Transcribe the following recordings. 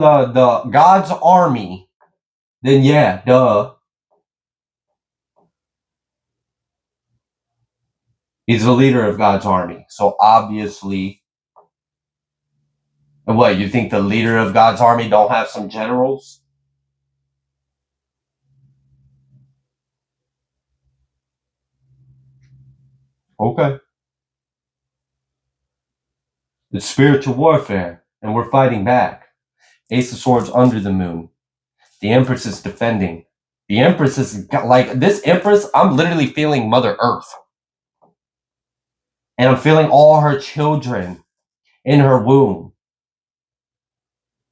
the God's army, then yeah, duh. He's the leader of God's army. So obviously, and what, you think the leader of God's army don't have some generals? Okay. It's spiritual warfare, and we're fighting back. Ace of Swords under the moon. The Empress is defending. The Empress is like, this Empress, I'm literally feeling Mother Earth. And I'm feeling all her children in her womb.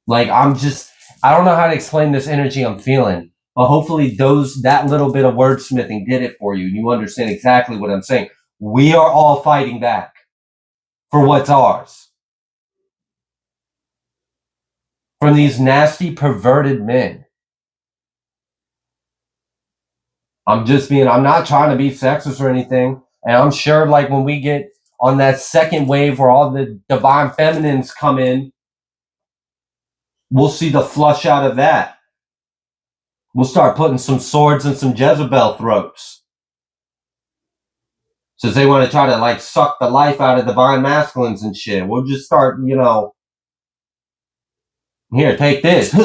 Like, I don't know how to explain this energy I'm feeling. But hopefully that little bit of wordsmithing did it for you. And you understand exactly what I'm saying. We are all fighting back for what's ours. From these nasty, perverted men. I'm not trying to be sexist or anything. And I'm sure, like, when we get on that second wave where all the divine feminines come in, we'll see the flush out of that. We'll start putting some swords in some Jezebel throats. Since they want to try to, like, suck the life out of divine masculines and shit. We'll just start, here, take this.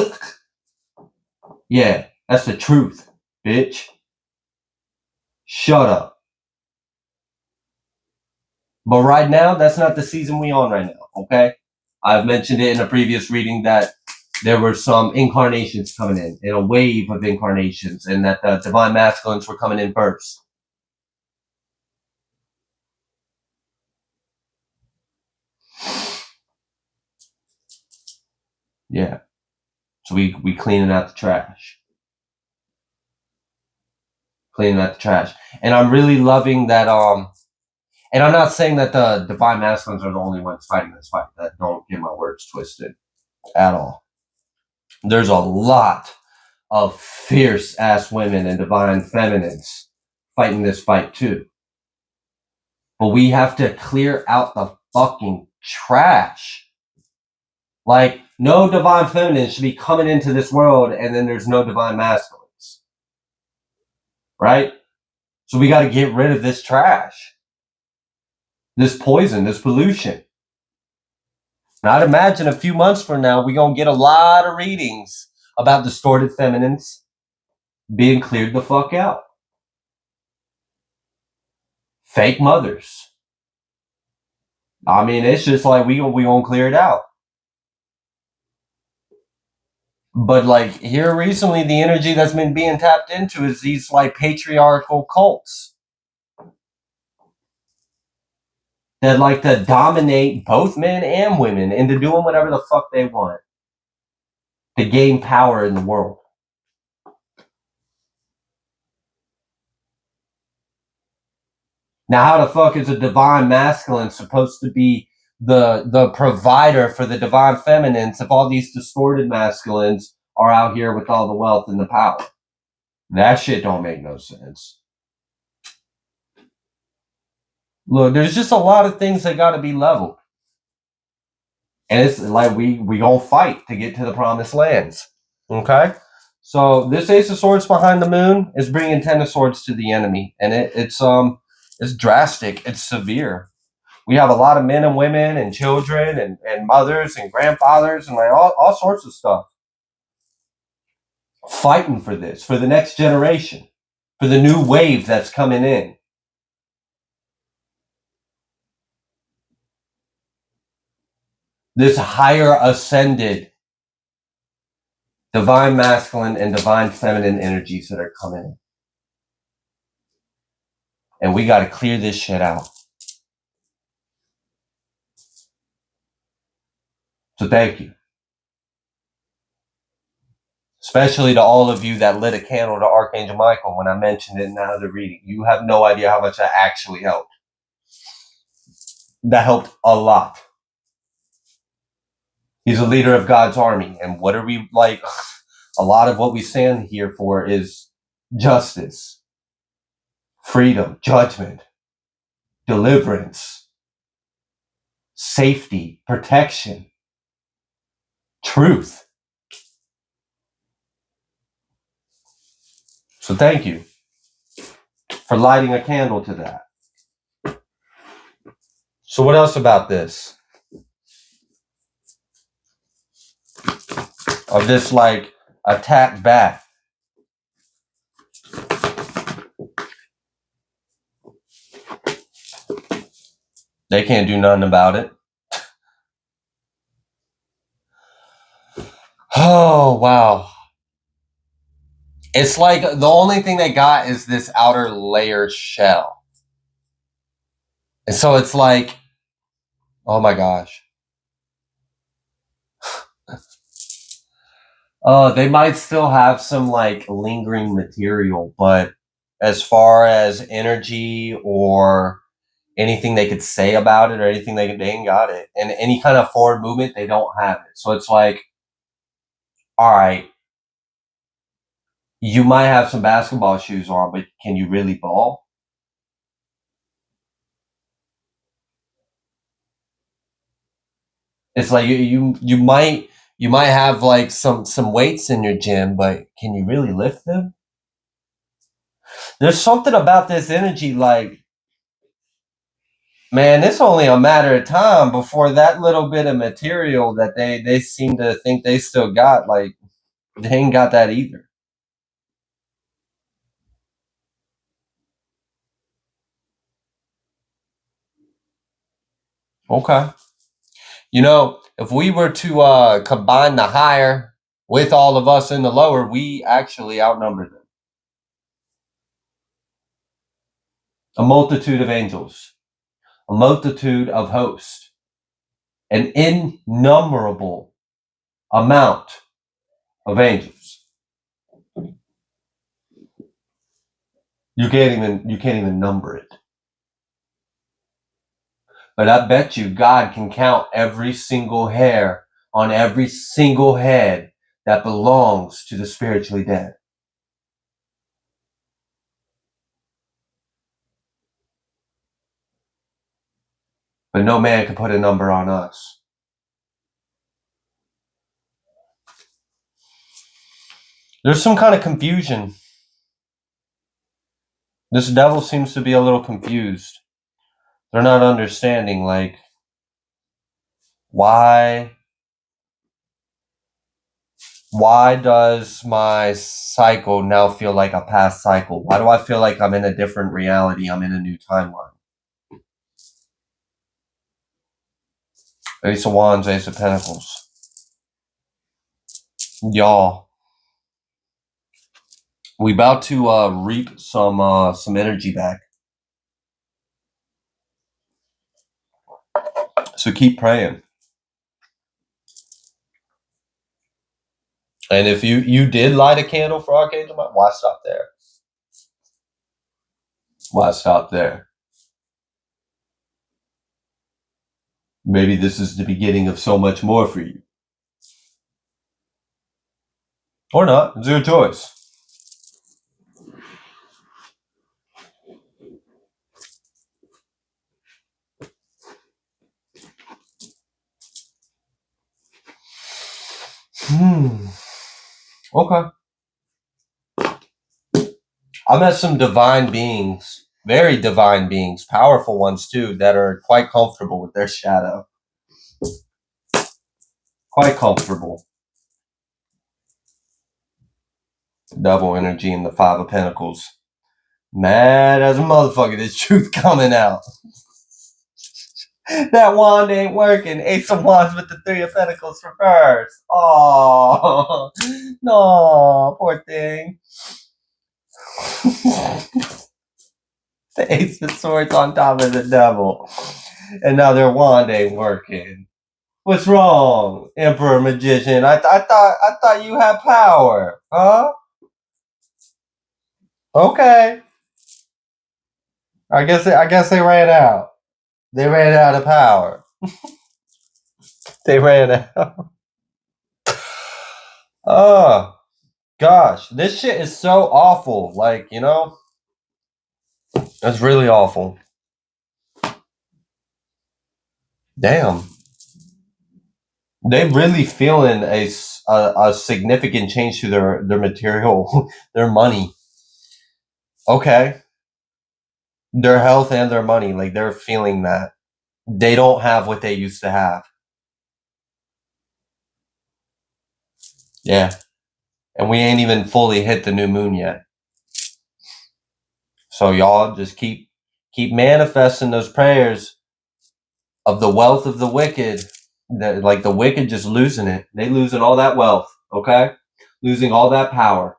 Yeah, that's the truth, bitch. Shut up. But right now, that's not the season we on right now, okay? I've mentioned it in a previous reading that there were some incarnations coming in a wave of incarnations, and that the divine masculines were coming in first. Yeah. So we cleaning out the trash. Cleaning out the trash. And I'm really loving that, and I'm not saying that the divine masculines are the only ones fighting this fight. Don't get my words twisted at all. There's a lot of fierce ass women and divine feminines fighting this fight too. But we have to clear out the fucking trash. Like, no divine feminine should be coming into this world and then there's no divine masculines. Right? So we got to get rid of this trash. This poison, this pollution. And I'd imagine a few months from now, we're going to get a lot of readings about distorted feminines being cleared the fuck out. Fake mothers. I mean, it's just like we gonna clear it out. But like here recently, the energy that's been being tapped into is these like patriarchal cults that like to dominate both men and women into doing whatever the fuck they want to gain power in the world. Now, how the fuck is a divine masculine supposed to be the provider for the divine feminines if all these distorted masculines are out here with all the wealth and the power? That shit don't make no sense. Look, there's just a lot of things that got to be leveled. And it's like we gonna fight to get to the promised lands. Okay? So this Ace of Swords behind the moon is bringing 10 of Swords to the enemy. And it's drastic. It's severe. We have a lot of men and women and children and mothers and grandfathers and like all sorts of stuff fighting for this, for the next generation, for the new wave that's coming in. This higher ascended divine masculine and divine feminine energies that are coming in. And we got to clear this shit out. So thank you. Especially to all of you that lit a candle to Archangel Michael when I mentioned it in that other reading. You have no idea how much that actually helped. That helped a lot. He's a leader of God's army. And what are we like? A lot of what we stand here for is justice, freedom, judgment, deliverance, safety, protection, truth. So thank you for lighting a candle to that. So what else about this? Of this like attack back. They can't do nothing about it. Oh, wow. It's like the only thing they got is this outer layer shell. And so it's like, oh my gosh. They might still have some like lingering material, but as far as energy or anything they could say about it or anything they ain't got it. And any kind of forward movement, they don't have it. So it's like, all right, you might have some basketball shoes on, but can you really ball? It's like you might have like some weights in your gym, but can you really lift them? There's something about this energy, like, man, it's only a matter of time before that little bit of material that they seem to think they still got, like, they ain't got that either. Okay. You know, if we were to combine the higher with all of us in the lower, we actually outnumber them. A multitude of angels, a multitude of hosts, an innumerable amount of angels. You can't even number it. But I bet you God can count every single hair on every single head that belongs to the spiritually dead. But no man can put a number on us. There's some kind of confusion. This devil seems to be a little confused. They're not understanding, like, why does my cycle now feel like a past cycle? Why do I feel like I'm in a different reality? I'm in a new timeline. Ace of Wands, Ace of Pentacles. Y'all, we about to reap some energy back. So keep praying. And if you did light a candle for Archangel, why stop there? Why stop there? Maybe this is the beginning of so much more for you. Or not. It's your choice. Okay. I met some divine beings, very divine beings, powerful ones too, that are quite comfortable with their shadow. Quite comfortable. Double energy in the Five of Pentacles. Mad as a motherfucker, this truth coming out. That wand ain't working. Ace of Wands with the Three of Pentacles reversed. Oh, no, poor thing. The Ace of Swords on top of the Devil. And now their wand ain't working. What's wrong, Emperor Magician? I thought you had power, huh? Okay. I guess they ran out. They ran out of power. They ran out. Oh gosh, this shit is so awful. Like, you know, it's really awful. Damn. They really feeling a significant change to their material, their money. Okay. Their health and their money, like they're feeling that. They don't have what they used to have. Yeah. And we ain't even fully hit the new moon yet. So y'all just keep manifesting those prayers of the wealth of the wicked. That, like the wicked just losing it. They losing all that wealth, okay? Losing all that power.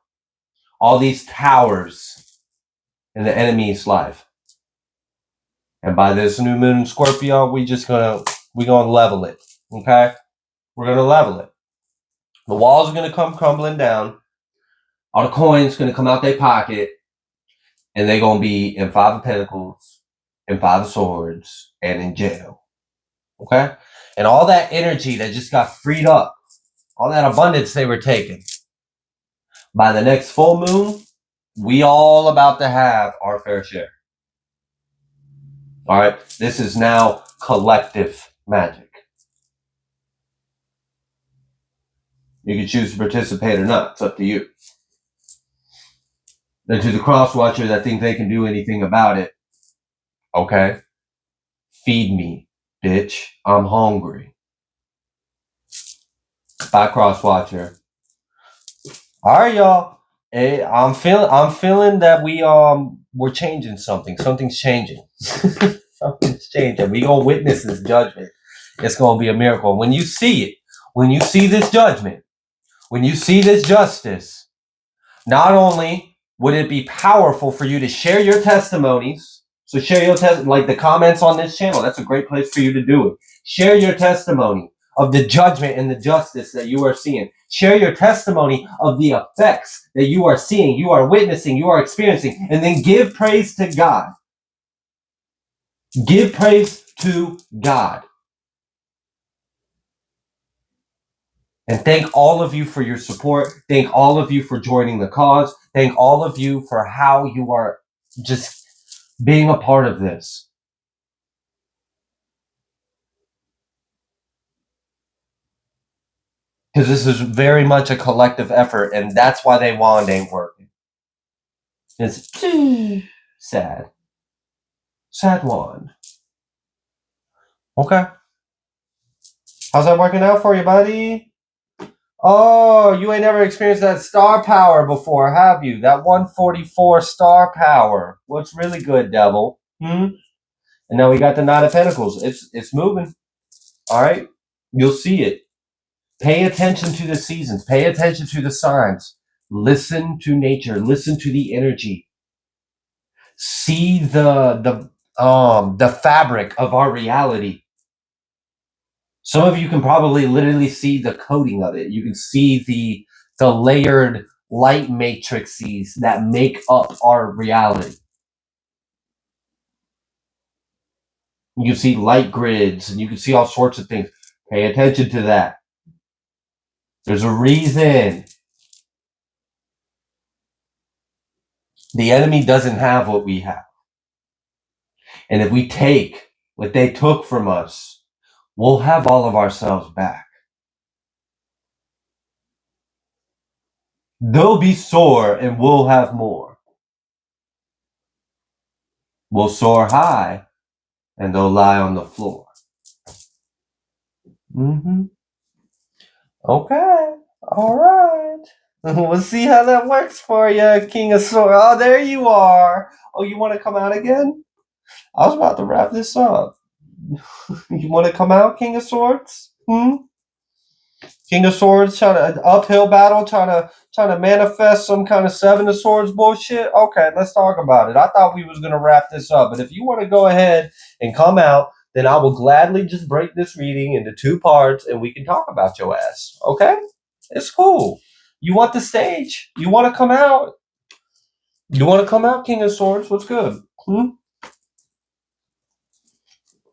All these towers in the enemy's life. And by this new moon in Scorpio, we're gonna level it. Okay? We're gonna level it. The walls are gonna come crumbling down. All the coins gonna come out their pocket, and they're gonna be in Five of Pentacles, in Five of Swords, and in jail. Okay? And all that energy that just got freed up, all that abundance they were taking. By the next full moon, we all about to have our fair share. All right? This is now collective magic. You can choose to participate or not. It's up to you. Then to the cross watcher that think they can do anything about it, okay? Feed me, bitch. I'm hungry. Bye, cross watcher. All right, y'all. Hey, I'm feeling that we're changing something. Something's changing. Something's changing. We gonna witness this judgment. It's gonna be a miracle. When you see it, when you see this judgment, when you see this justice, not only would it be powerful for you to share your testimonies, so share your like the comments on this channel. That's a great place for you to do it. Share your testimony of the judgment and the justice that you are seeing. Share your testimony of the effects that you are seeing, you are witnessing, you are experiencing, and then give praise to God. Give praise to God. And thank all of you for your support. Thank all of you for joining the cause. Thank all of you for how you are just being a part of this. Because this is very much a collective effort, and that's why they wand ain't working. It's sad. Sad wand. Okay. How's that working out for you, buddy? Oh, you ain't never experienced that star power before, have you? That 144 star power. What's really good, devil? And now we got the Knight of Pentacles. It's moving. All right? You'll see it. Pay attention to the seasons. Pay attention to the signs. Listen to nature. Listen to the energy. See the fabric of our reality. Some of you can probably literally see the coating of it. You can see the layered light matrices that make up our reality. You can see light grids, and you can see all sorts of things. Pay attention to that. There's a reason. The enemy doesn't have what we have. And if we take what they took from us, we'll have all of ourselves back. They'll be sore and we'll have more. We'll soar high and they'll lie on the floor. Okay. All right. We'll see how that works for you, King of Swords. Oh, there you are. Oh, you want to come out again? I was about to wrap this up. You want to come out, King of Swords? King of Swords trying to uphill battle, trying to manifest some kind of Seven of Swords bullshit. Okay, let's talk about it. I thought we was gonna wrap this up, but if you want to go ahead and come out, then I will gladly just break this reading into 2 parts, and we can talk about your ass. Okay, it's cool. You want the stage? You want to come out? You want to come out, King of Swords? What's good? Come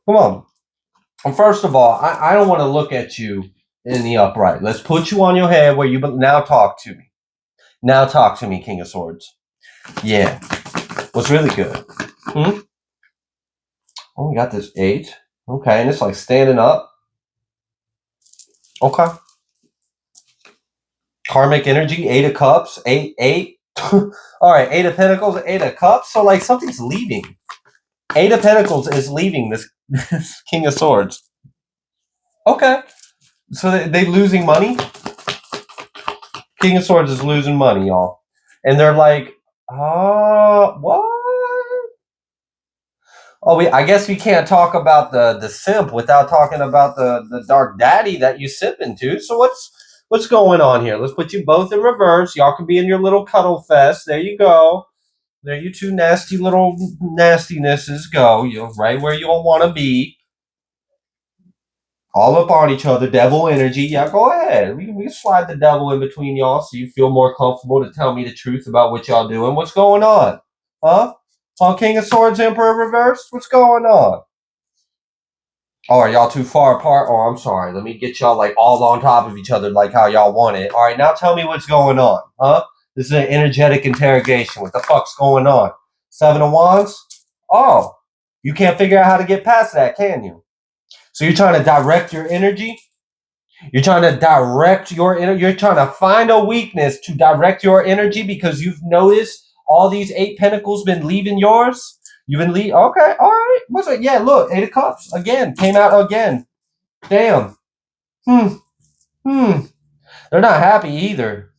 on. Well, first of all, I don't want to look at you in the upright. Let's put you on your head where you now talk to me. Now talk to me, King of Swords. Yeah. What's really good? Oh, we got this 8. Okay, and it's like standing up. Okay. Karmic energy, 8 of Cups, 8. All right, Eight of Pentacles, Eight of Cups. So like something's leaving. Eight of Pentacles is leaving this, this King of Swords. Okay. So they losing money? King of Swords is losing money, y'all. And they're like, what? Oh, I guess we can't talk about the simp without talking about the dark daddy that you sip into. So what's going on here? Let's put you both in reverse. Y'all can be in your little cuddle fest. There you go. There you two nasty little nastinesses go. You're right where you all want to be. All up on each other. Devil energy. Yeah, go ahead. We can slide the devil in between y'all so you feel more comfortable to tell me the truth about what y'all doing. What's going on? Huh? On King of Swords, Emperor reversed? What's going on? Oh, are y'all too far apart? Oh, I'm sorry. Let me get y'all like all on top of each other like how y'all want it. All right, now tell me what's going on, huh? This is an energetic interrogation. What the fuck's going on? Seven of Wands? Oh, you can't figure out how to get past that, can you? So you're trying to direct your energy? You're trying to direct your energy? You're trying to find a weakness to direct your energy because you've noticed all these Eight Pentacles been leaving yours? You've been leaving? Okay, all right. What's it? Yeah, look, Eight of Cups again. Came out again. Damn. They're not happy either.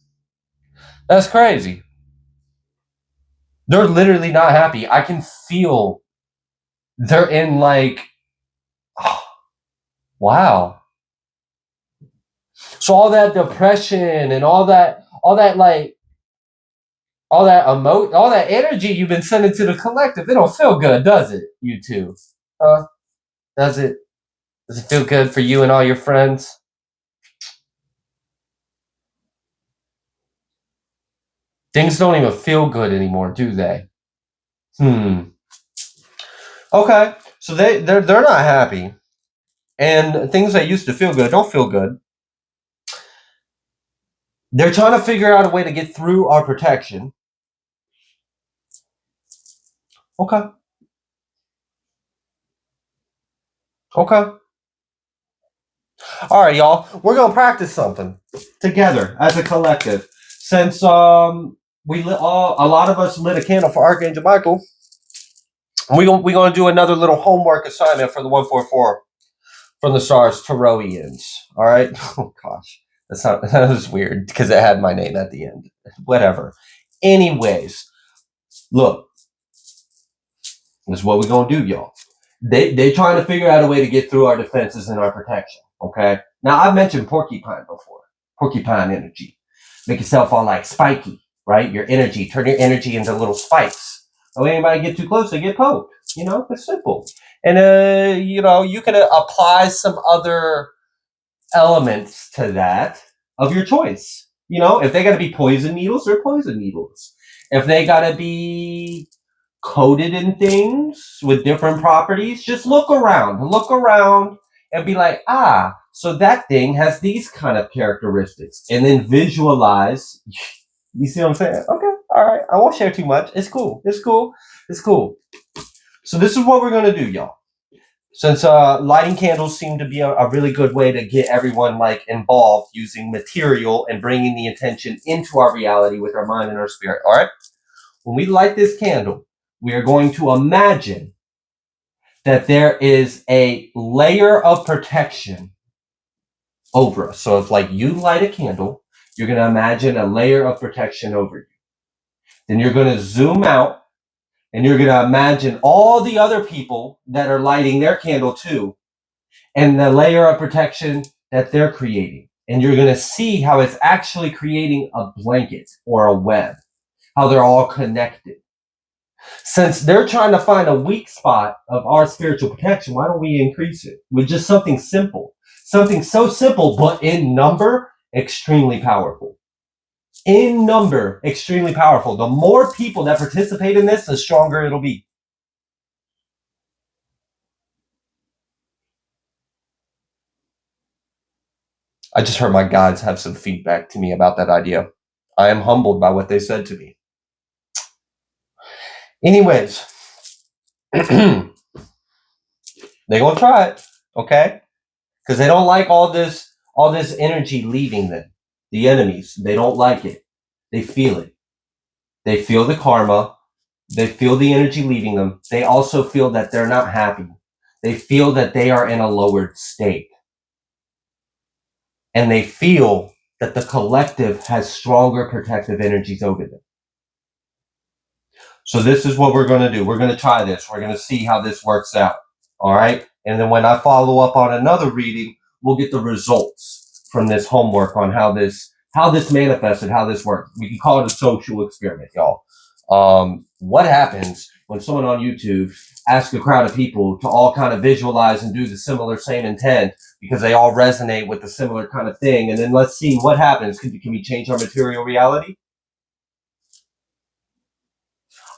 That's crazy. They're literally not happy. I can feel they're in like, oh, wow. So all that depression and all that like, all that energy you've been sending to the collective, it don't feel good, does it, you two? Does it? Does it feel good for you and all your friends? Things don't even feel good anymore, do they? Okay, so they're not happy, and things that used to feel good don't feel good. They're trying to figure out a way to get through our protection. Okay. Okay. All right, y'all. We're gonna practice something together as a collective. Since a lot of us lit a candle for Archangel Michael, we're gonna do another little homework assignment for the 144 from the stars Tarotians. All right. Oh gosh, that was weird because it had my name at the end. Whatever. Anyways, look, this is what we're gonna do, y'all. They trying to figure out a way to get through our defenses and our protection. Okay. Now I've mentioned porcupine before. Porcupine energy. Make yourself all like spiky, right? Your energy. Turn your energy into little spikes. So anybody get too close, they get poked. You know, it's simple. And you can apply some other elements to that of your choice. You know, if they gotta be poison needles, they're poison needles. If they gotta be coated in things with different properties, just look around and be like, so that thing has these kind of characteristics, and then visualize. You see what I'm saying? Okay, all right, I won't share too much. It's cool. So this is what we're gonna do, y'all. Since lighting candles seem to be a really good way to get everyone like involved using material and bringing the intention into our reality with our mind and our spirit. All right, when we light this candle, we are going to imagine that there is a layer of protection over us. So if like you light a candle, you're going to imagine a layer of protection over you. Then you're going to zoom out and you're going to imagine all the other people that are lighting their candle too, and the layer of protection that they're creating. And you're going to see how it's actually creating a blanket or a web, how they're all connected. Since they're trying to find a weak spot of our spiritual protection, why don't we increase it with just something simple? Something so simple, but in number, extremely powerful. In number, extremely powerful. The more people that participate in this, the stronger it'll be. I just heard my guides have some feedback to me about that idea. I am humbled by what they said to me. Anyways, they're gonna try it, okay? Because they don't like all this energy leaving them. The enemies, they don't like it. They feel it. They feel the karma. They feel the energy leaving them. They also feel that they're not happy. They feel that they are in a lowered state. And they feel that the collective has stronger protective energies over them. So this is what we're going to do. We're going to try this. We're going to see how this works out. All right. And then when I follow up on another reading, we'll get the results from this homework on how this manifested, how this works. We can call it a social experiment, y'all. What happens when someone on YouTube asks a crowd of people to all kind of visualize and do the similar same intent because they all resonate with the similar kind of thing? And then let's see what happens. Can we change our material reality?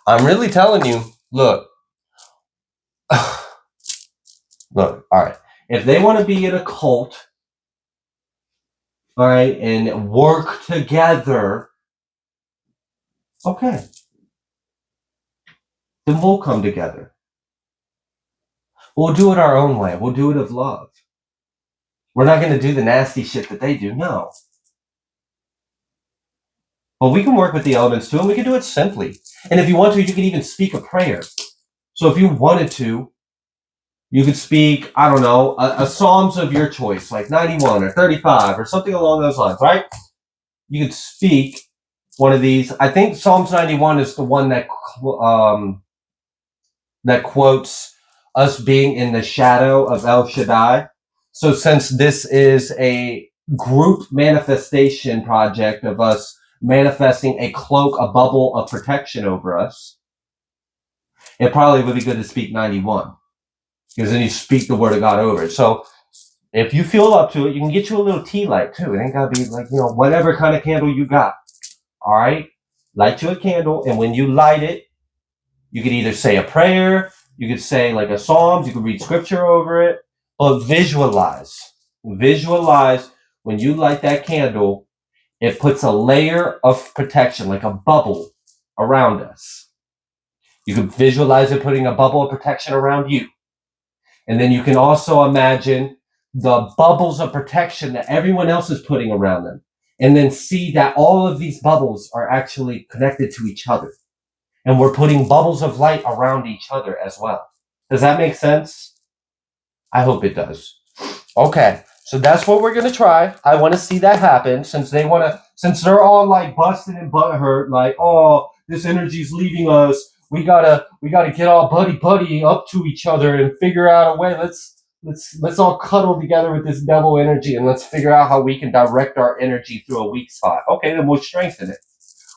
I'm really telling you, look, all right. If they want to be in a cult, all right, and work together, okay, then we'll come together. We'll do it our own way. We'll do it of love. We're not going to do the nasty shit that they do. No. But we can work with the elements too, and we can do it simply. And if you want to, you can even speak a prayer. So if you wanted to, you could speak, I don't know, a Psalms of your choice, like 91 or 35 or something along those lines, right? You could speak one of these. I think Psalms 91 is the one that quotes us being in the shadow of El Shaddai. So since this is a group manifestation project of us manifesting a cloak, a bubble of protection over us, it probably would be good to speak 91, because then you speak the word of God over it. So if you feel up to it, you can get you a little tea light too. It ain't gotta be like, whatever kind of candle you got. All right, light you a candle, and when you light it, you could either say a prayer, you could say like a Psalms, you could read scripture over it, but visualize when you light that candle, it puts a layer of protection, like a bubble around us. You can visualize it putting a bubble of protection around you. And then you can also imagine the bubbles of protection that everyone else is putting around them. And then see that all of these bubbles are actually connected to each other. And we're putting bubbles of light around each other as well. Does that make sense? I hope it does. Okay, so that's what we're gonna try. I want to see that happen, since they're all like busted and butthurt, like, oh, this energy's leaving us. We gotta get all buddy up to each other and figure out a way. Let's all cuddle together with this devil energy, and let's figure out how we can direct our energy through a weak spot. Okay, then we'll strengthen it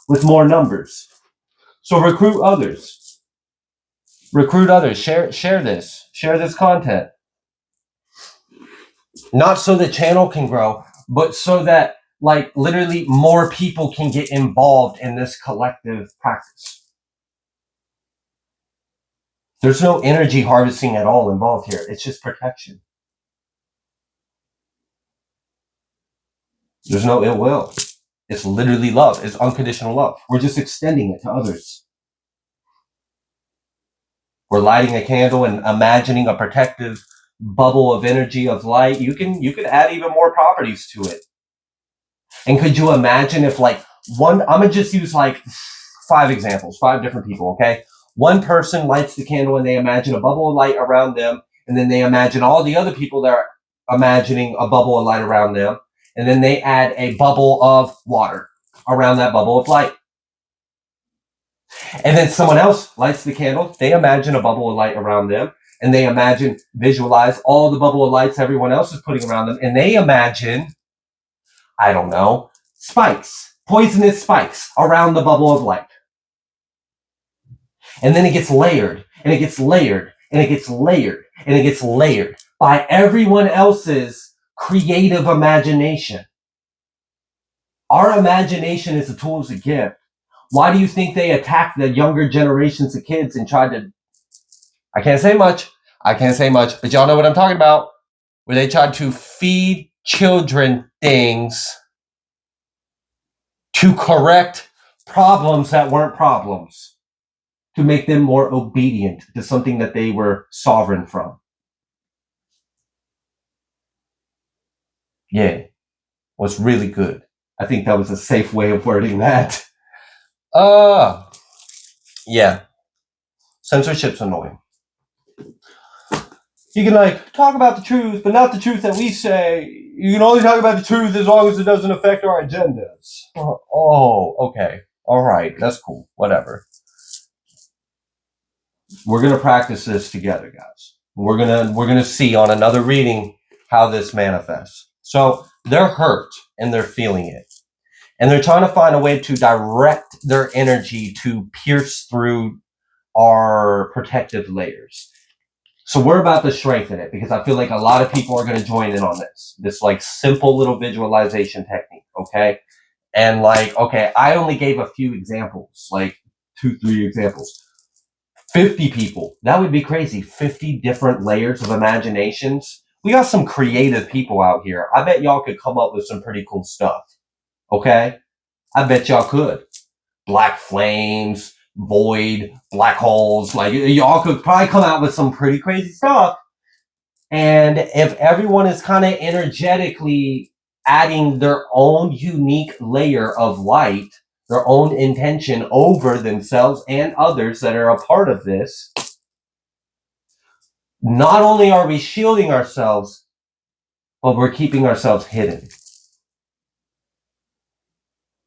with more numbers. So recruit others. Share this content. Not so the channel can grow, but so that like literally more people can get involved in this collective practice. There's no energy harvesting at all involved here. It's just protection. There's no ill will. It's literally love. It's unconditional love. We're just extending it to others. We're lighting a candle and imagining a protective bubble of energy of light. You can add even more properties to it. And could you imagine if like I'm gonna just use like 5 examples, 5 different people, okay? One person lights the candle and they imagine a bubble of light around them, and then they imagine all the other people that are imagining a bubble of light around them, and then they add a bubble of water around that bubble of light. And then someone else lights the candle, they imagine a bubble of light around them, and they visualize all the bubble of lights everyone else is putting around them, and they imagine, I don't know, spikes, poisonous spikes around the bubble of light. And then it gets layered, and it gets layered, and it gets layered, and it gets layered by everyone else's creative imagination. Our imagination is a tool, is a gift. Why do you think they attacked the younger generations of kids and tried to... I can't say much, but y'all know what I'm talking about. Where they tried to feed children things to correct problems that weren't problems, to make them more obedient to something that they were sovereign from. Yeah, was really good. I think that was a safe way of wording that. Yeah. Censorship's annoying. You can like talk about the truth, but not the truth that we say. You can only talk about the truth as long as it doesn't affect our agendas. Oh, okay. All right. That's cool. Whatever. We're gonna practice this together, guys. We're gonna see on another reading how this manifests. So they're hurt and they're feeling it. And they're trying to find a way to direct their energy to pierce through our protective layers. So we're about to strengthen it because I feel like a lot of people are going to join in on this like simple little visualization technique. Okay. And like, okay, I only gave a few examples, like 2-3 examples. 50 people. That would be crazy. 50 different layers of imaginations. We got some creative people out here. I bet y'all could come up with some pretty cool stuff. Okay. I bet y'all could. Black flames, void, black holes. Like, y'all could probably come out with some pretty crazy stuff. And if everyone is kind of energetically adding their own unique layer of light, their own intention over themselves and others that are a part of this, not only are we shielding ourselves, but we're keeping ourselves hidden.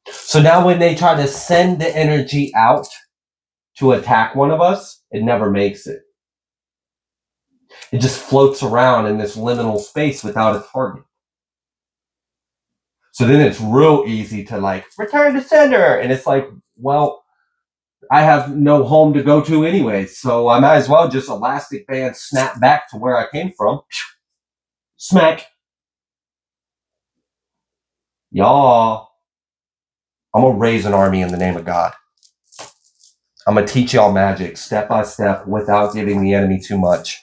So now when they try to send the energy out to attack one of us, it never makes it. It just floats around in this liminal space without a target. So then it's real easy to like, return to sender. And it's like, well, I have no home to go to anyway, so I might as well just elastic band snap back to where I came from. Smack. Y'all, I'm going to raise an army in the name of God. I'm going to teach y'all magic step by step without giving the enemy too much.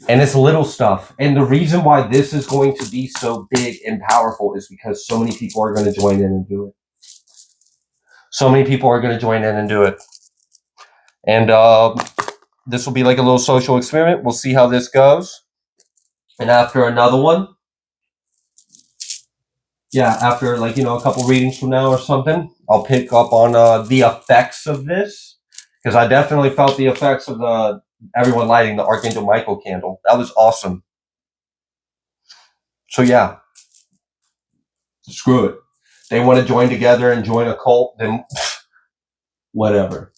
And it's little stuff. And the reason why this is going to be so big and powerful is because so many people are going to join in and do it. So many people are going to join in and do it. And this will be like a little social experiment. We'll see how this goes. And after another one, after like, a couple readings from now or something, I'll pick up on the effects of this. Because I definitely felt the effects of everyone lighting the Archangel Michael candle. That was awesome. So yeah, screw it. They want to join together and join a cult, then whatever.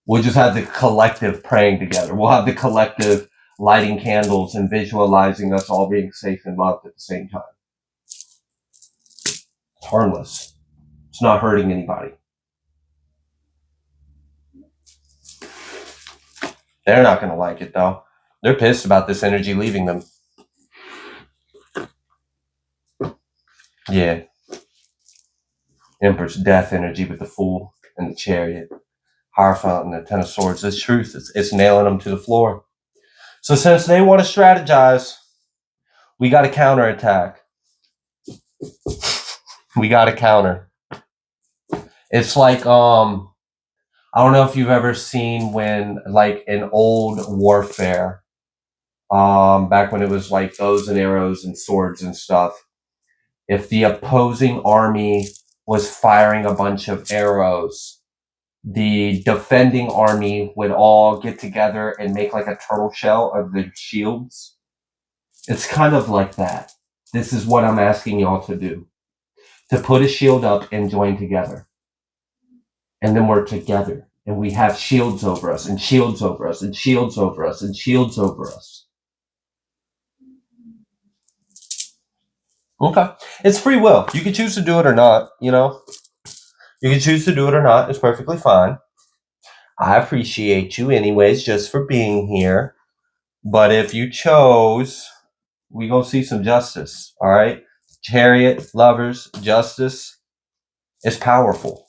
We'll just have the collective praying together. We'll have the collective lighting candles and visualizing us all being safe and loved at the same time. It's harmless. It's not hurting anybody. They're not going to like it, though. They're pissed about this energy leaving them. Yeah. Empress death energy with the Fool and the Chariot. Hierophant and the Ten of Swords. It's truth. It's nailing them to the floor. So since they want to strategize, we got to counterattack. We got to counter. It's like, I don't know if you've ever seen when, like, in old warfare, back when it was like bows and arrows and swords and stuff, if the opposing army was firing a bunch of arrows, the defending army would all get together and make like a turtle shell of the shields. It's kind of like that. This is what I'm asking y'all to do. To put a shield up and join together. And then we're together. And we have shields over us, and shields over us, and shields over us, and shields over us. Okay. It's free will. You can choose to do it or not, You can choose to do it or not. It's perfectly fine. I appreciate you anyways just for being here. But if you chose, we gonna see some justice, all right? Chariot, lovers, justice is powerful.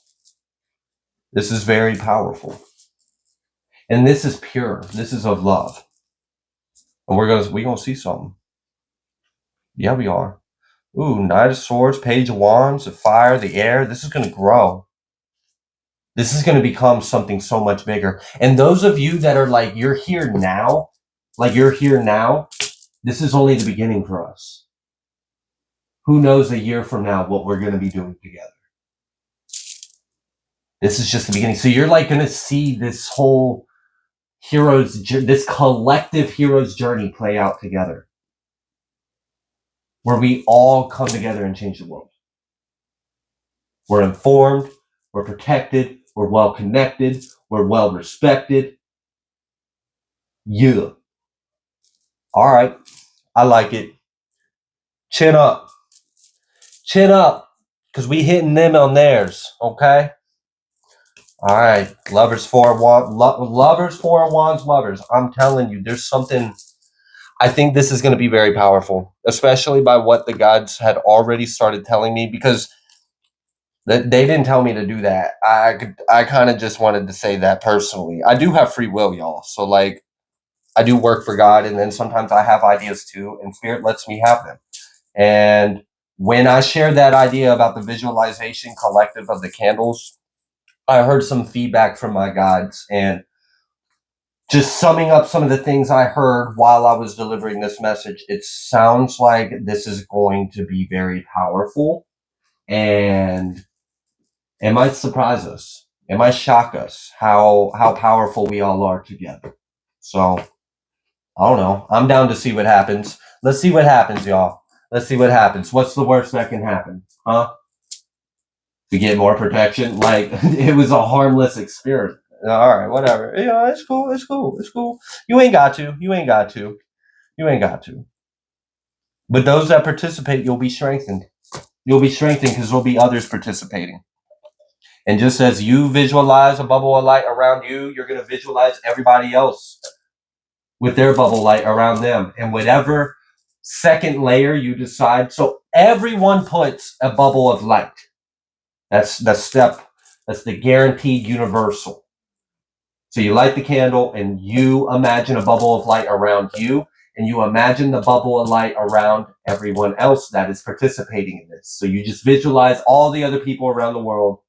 This is very powerful. And this is pure. This is of love. And we're gonna see something. Yeah, we are. Ooh, Knight of Swords, Page of Wands, the fire, the air. This is gonna grow. This is gonna become something so much bigger. And those of you that are like, you're here now, this is only the beginning for us. Who knows a year from now what we're gonna be doing together? This is just the beginning. So you're like going to see this whole this collective hero's journey play out together, where we all come together and change the world. We're informed, we're protected, we're well connected, we're well respected. Yeah. All right. I like it. Chin up. Chin up. Because we hitting them on theirs. Okay? All right. Lovers, four of wands. Lovers, four of wands, lovers. I'm telling you, there's something. I think this is going to be very powerful, especially by what the gods had already started telling me, because they didn't tell me to do that. I kind of just wanted to say that personally. I do have free will, y'all. So like, I do work for God, and then sometimes I have ideas too, and Spirit lets me have them. And when I shared that idea about the visualization collective of the candles, I heard some feedback from my guides, and just summing up some of the things I heard while I was delivering this message, it sounds like this is going to be very powerful, and it might surprise us. It might shock us how powerful we all are together. So I don't know. I'm down to see what happens. Let's see what happens, y'all. Let's see what happens. What's the worst that can happen? Huh? To get more protection? Like, it was a harmless experiment. All right, whatever. Yeah, it's cool. It's cool. It's cool. You ain't got to. You ain't got to. You ain't got to. But those that participate, you'll be strengthened. You'll be strengthened because there'll be others participating. And just as you visualize a bubble of light around you, you're going to visualize everybody else with their bubble light around them. And whatever second layer you decide, so everyone puts a bubble of light. That's the guaranteed universal. So you light the candle and you imagine a bubble of light around you, and you imagine the bubble of light around everyone else that is participating in this. So you just visualize all the other people around the world,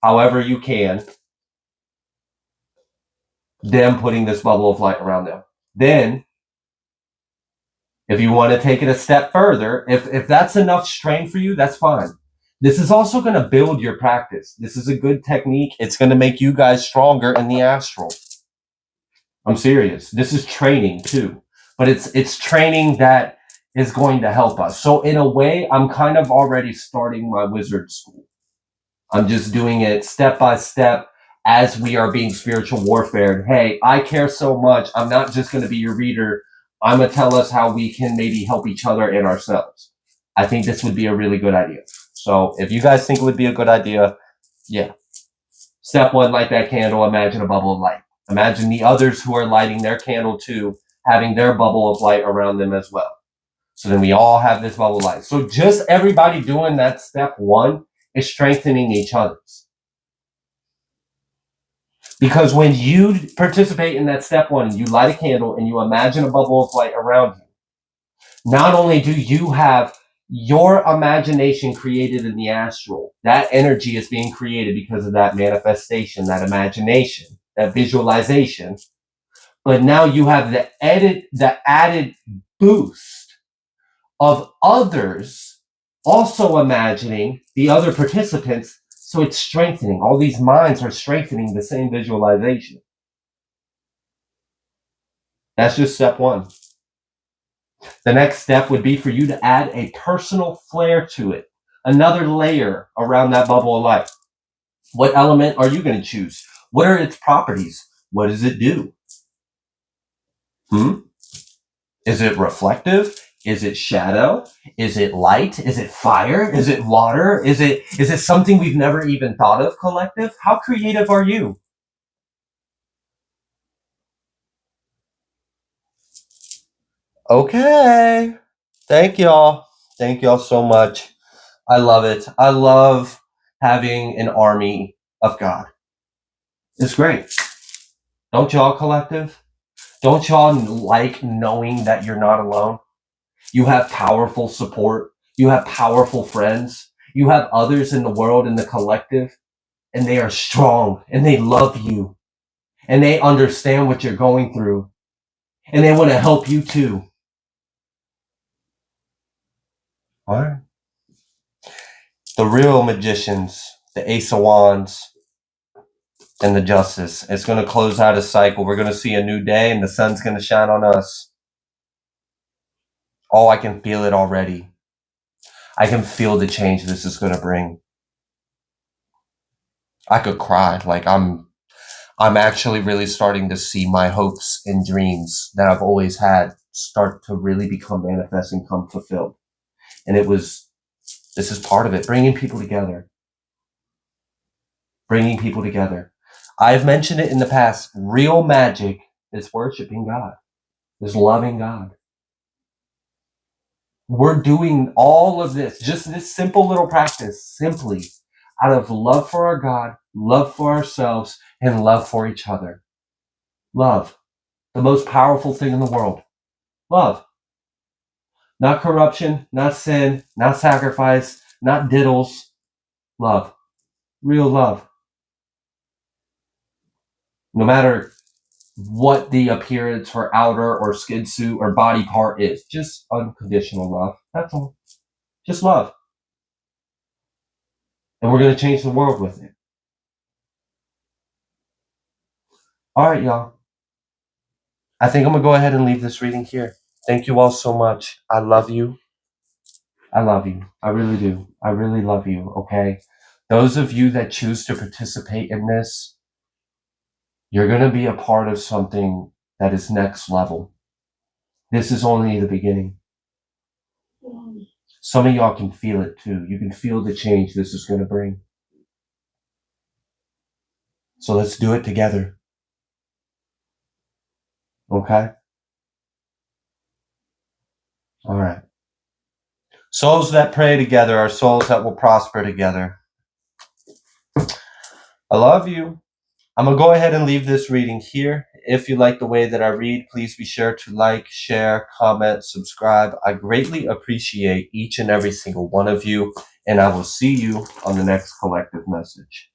however you can, them putting this bubble of light around them. Then, if you want to take it a step further, if that's enough strain for you, that's fine. This is also going to build your practice. This is a good technique. It's going to make you guys stronger in the astral. I'm serious. This is training too, but it's training that is going to help us. So in a way, I'm kind of already starting my wizard school. I'm just doing it step by step as we are being spiritual warfared. Hey, I care so much. I'm not just going to be your reader. I'm going to tell us how we can maybe help each other and ourselves. I think this would be a really good idea. So if you guys think it would be a good idea, yeah. Step one, light that candle. Imagine a bubble of light. Imagine the others who are lighting their candle too, having their bubble of light around them as well. So then we all have this bubble of light. So just everybody doing that step one is strengthening each other's. Because when you participate in that step one, you light a candle and you imagine a bubble of light around you, not only do you have your imagination created in the astral, that energy is being created because of that manifestation, that imagination, that visualization, but now you have the added boost of others also imagining the other participants. So it's strengthening. All these minds are strengthening the same visualization. That's just step one. The next step would be for you to add a personal flair to it, another layer around that bubble of light. What element are you going to choose? What are its properties? What does it do? Is it reflective? Is it shadow? Is it light? Is it fire? Is it water? Is it something we've never even thought of, collective? How creative are you? Okay. Thank y'all. Thank y'all so much. I love it. I love having an army of God. It's great. Don't y'all, collective? Don't y'all like knowing that you're not alone? You have powerful support. You have powerful friends. You have others in the world, in the collective, and they are strong and they love you and they understand what you're going through and they want to help you too. All right. The real magicians, the Ace of Wands, and the justice. It's going to close out a cycle. We're going to see a new day, and the sun's going to shine on us. Oh, I can feel it already. I can feel the change this is going to bring. I could cry. Like I'm actually really starting to see my hopes and dreams that I've always had start to really become manifest and come fulfilled. And this is part of it, bringing people together. Bringing people together. I've mentioned it in the past. Real magic is worshiping God, is loving God. We're doing all of this, just this simple little practice, simply out of love for our God, love for ourselves, and love for each other. Love. The most powerful thing in the world. Love. Not corruption, not sin, not sacrifice, not diddles. Love. Real love. No matter what the appearance or outer or skin suit or body part is. Just unconditional love. That's all. Just love. And we're going to change the world with it. All right, y'all. I think I'm going to go ahead and leave this reading here. Thank you all so much. I love you. I love you. I really do. I really love you, okay? Those of you that choose to participate in this, you're going to be a part of something that is next level. This is only the beginning. Some of y'all can feel it too. You can feel the change this is going to bring. So let's do it together. Okay? All right. Souls that pray together are souls that will prosper together. I love you. I'm going to go ahead and leave this reading here. If you like the way that I read, please be sure to like, share, comment, subscribe. I greatly appreciate each and every single one of you, and I will see you on the next collective message.